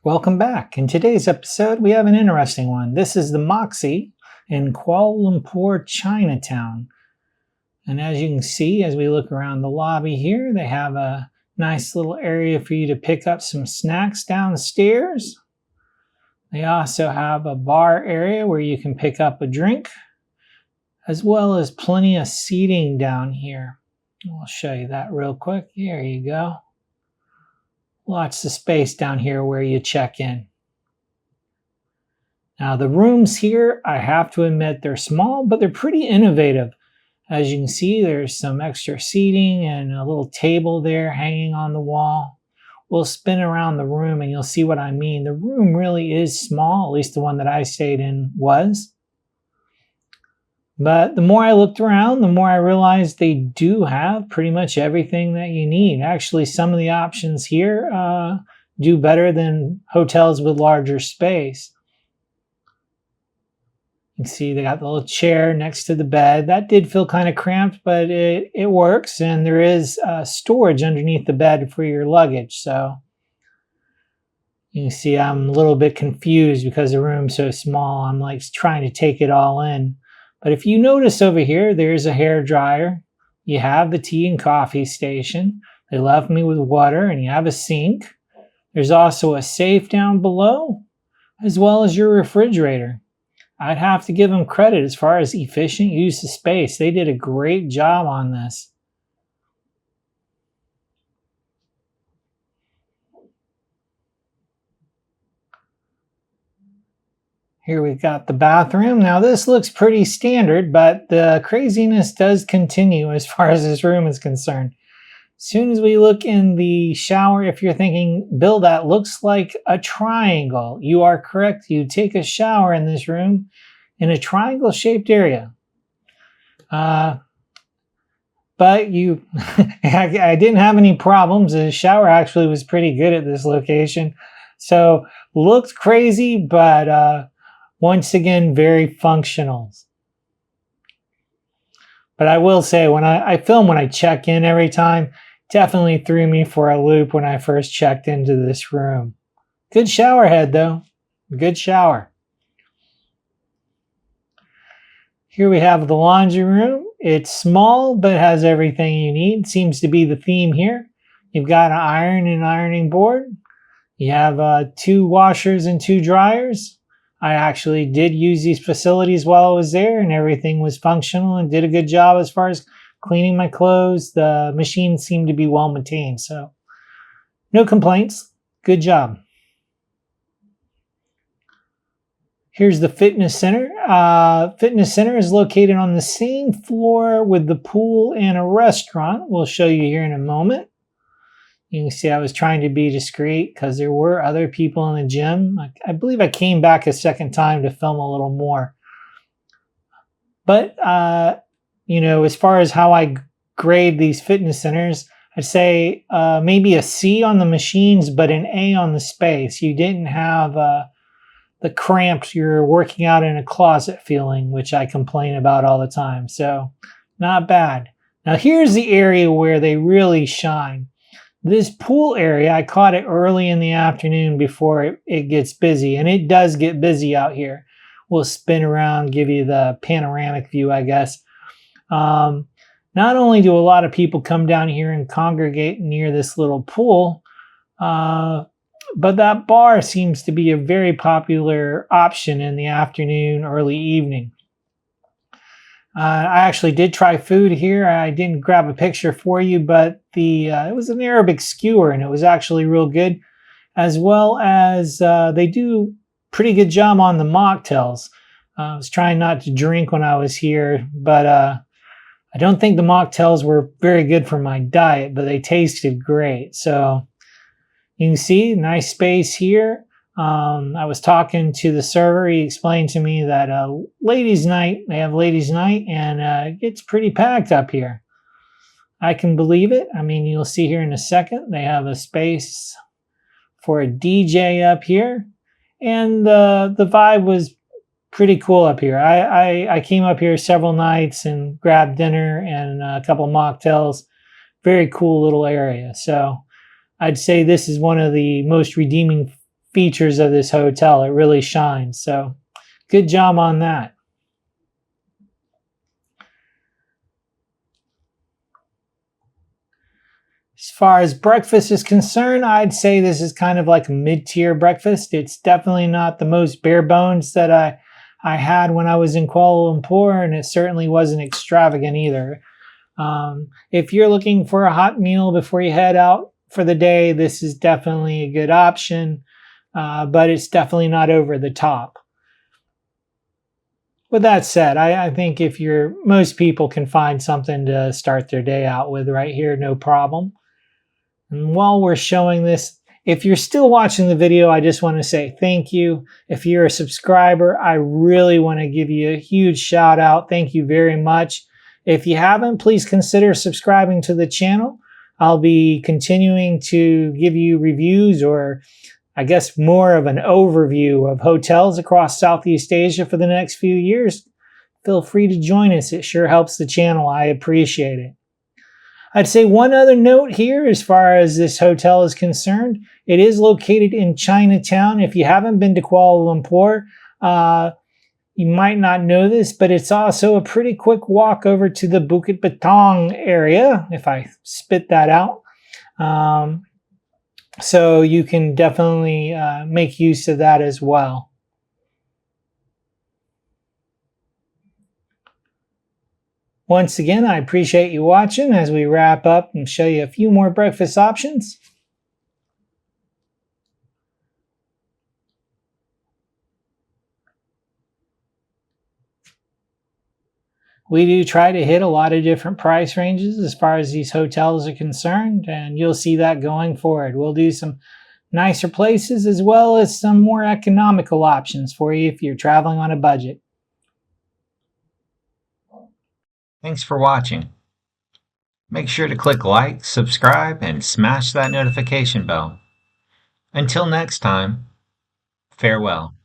Welcome back. In today's episode, we have an interesting one. This is the Moxy in Kuala Lumpur Chinatown. And as you can see, as we look around the lobby here, they have a nice little area for you to pick up some snacks downstairs. They also have a bar area where you can pick up a drink, as well as plenty of seating down here. I'll show you that real quick. Here you go. Lots of space down here where you check in. Now the rooms here, I have to admit, they're small, but they're pretty innovative. As you can see, there's some extra seating and a little table there hanging on the wall. We'll spin around the room and you'll see what I mean. The room really is small, at least the one that I stayed in was. But the more I looked around, the more I realized they do have pretty much everything that you need. Actually, some of the options here do better than hotels with larger space. You can see they got the little chair next to the bed. That did feel kind of cramped, but it works. And there is storage underneath the bed for your luggage. So you can see I'm a little bit confused because the room's so small. I'm like trying to take it all in. But if you notice over here, there's a hair dryer. You have the tea and coffee station. They left me with water, and you have a sink. There's also a safe down below, as well as your refrigerator. I'd have to give them credit as far as efficient use of space. They did a great job on this. Here we've got the bathroom. Now this looks pretty standard, but the craziness does continue as far as this room is concerned. As soon as we look in the shower, if you're thinking, Bill, that looks like a triangle, you are correct. You take a shower in this room in a triangle-shaped area. But I didn't have any problems. The shower actually was pretty good at this location. So looked crazy, but once again, very functional. But I will say, when I film when I check in every time, definitely threw me for a loop when I first checked into this room. Good shower head, though. Good shower. Here we have the laundry room. It's small, but has everything you need. Seems to be the theme here. You've got an iron and ironing board. You have 2 washers and 2 dryers. I actually did use these facilities while I was there, and everything was functional and did a good job as far as cleaning my clothes. The machines seemed to be well maintained, so no complaints. Good job. Here's the fitness center. Fitness center is located on the same floor with the pool and a restaurant. We'll show you here in a moment. You can see I was trying to be discreet because there were other people in the gym. I believe I came back a second time to film a little more. But, as far as how I grade these fitness centers, I'd say maybe a C on the machines, but an A on the space. You didn't have the cramped, you're working out in a closet feeling, which I complain about all the time. So, not bad. Now, here's the area where they really shine. This pool area, I caught it early in the afternoon before it gets busy, and it does get busy out here. We'll spin around, give you the panoramic view, I guess. Not only do a lot of people come down here and congregate near this little pool, but that bar seems to be a very popular option in the afternoon, early evening. I actually did try food here. I didn't grab a picture for you, but it was an Arabic skewer, and it was actually real good, as well as they do pretty good job on the mocktails. I was trying not to drink when I was here, but I don't think the mocktails were very good for my diet, but they tasted great. So you can see, nice space here. I was talking to the server. He explained to me that ladies' night, they have ladies' night, and it gets pretty packed up here. I can believe it. I mean, you'll see here in a second, they have a space for a DJ up here, and the vibe was pretty cool up here. I came up here several nights and grabbed dinner and a couple mocktails. Very cool little area. So I'd say this is one of the most redeeming features of this hotel. It really shines. So good job on that. As far as breakfast is concerned, I'd say this is kind of like a mid-tier breakfast. It's definitely not the most bare bones that I had when I was in Kuala Lumpur, and it certainly wasn't extravagant either. If you're looking for a hot meal before you head out for the day, this is definitely a good option, but it's definitely not over the top. With that said, I think most people can find something to start their day out with right here, no problem. And while we're showing this, if you're still watching the video, I just want to say thank you. If you're a subscriber, I really want to give you a huge shout out. Thank you very much. If you haven't, please consider subscribing to the channel. I'll be continuing to give you reviews, or I guess more of an overview of hotels across Southeast Asia for the next few years. Feel free to join us. It sure helps the channel. I appreciate it. I'd say one other note here as far as this hotel is concerned. It is located in Chinatown. If you haven't been to Kuala Lumpur, you might not know this, but it's also a pretty quick walk over to the Bukit Bintang area, if I spit that out. So you can definitely make use of that as well. Once again, I appreciate you watching as we wrap up and show you a few more breakfast options. We do try to hit a lot of different price ranges as far as these hotels are concerned, and you'll see that going forward. We'll do some nicer places as well as some more economical options for you if you're traveling on a budget. Thanks for watching. Make sure to click like, subscribe, and smash that notification bell. Until next time, farewell.